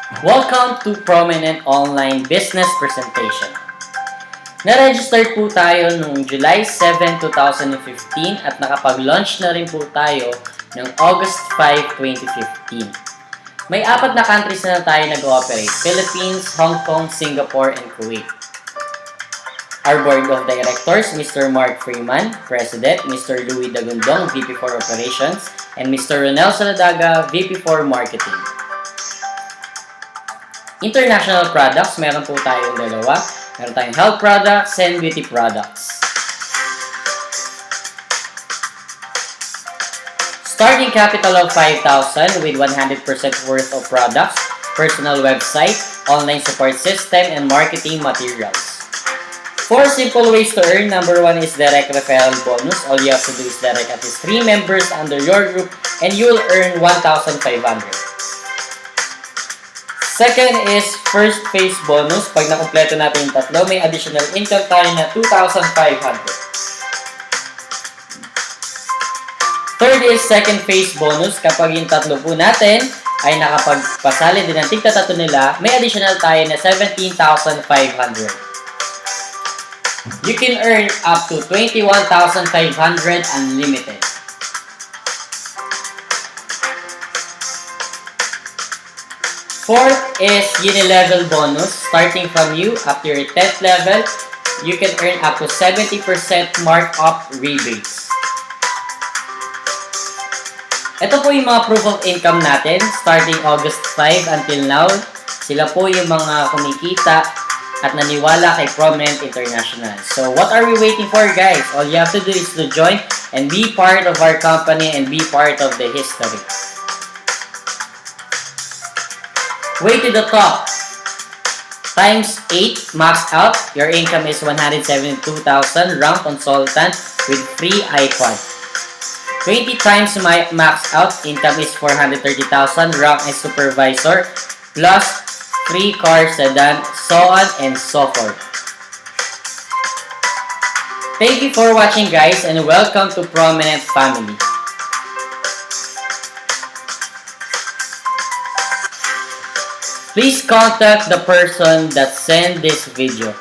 Welcome to Prominent Online Business Presentation. Na-register po tayo noong July 7, 2015 at nakapag-launch na rin po tayo noong August 5, 2015. May 4 na countries na tayo nag-ooperate: Philippines, Hong Kong, Singapore, and Kuwait. Our Board of Directors, Mr. Mark Freeman, President, Mr. Louis Dagundong, VP for Operations, and Mr. Ronel Saladaga, VP for Marketing. International products, meron po tayong dalawa. Meron tayong health products and beauty products. Starting capital of 5,000 with 100% worth of products, personal website, online support system, and marketing materials. 4 simple ways to earn. Number 1 is direct referral bonus. All you have to do is direct at least 3 members under your group and you will earn 1,500. Second is first phase bonus. Pag nakumpleto natin yung tatlo, may additional income tayo na 2,500. Third is second phase bonus. Kapag yung tatlo po natin ay nakapagpasali din ng tigta-tatlo nila, may additional tayo na 17,500. You can earn up to 21,500 unlimited. Fourth is unilevel bonus. Starting from you up to your 10th level, you can earn up to 70% markup rebates. Ito po yung mga proof of income natin starting August 5 until now. Sila po yung mga kumikita at naniwala kay Prominent International. So what are we waiting for, guys? All you have to do is to join and be part of our company and be part of the history. Way to the top. Times 8 max out. Your income is 172,000. Rank consultant with free iPod. 20 times my max out. Income is 430,000. Rank as supervisor. Plus free car sedan. So on and so forth. Thank you for watching, guys, and welcome to Prominent Family. Please contact the person that sent this video.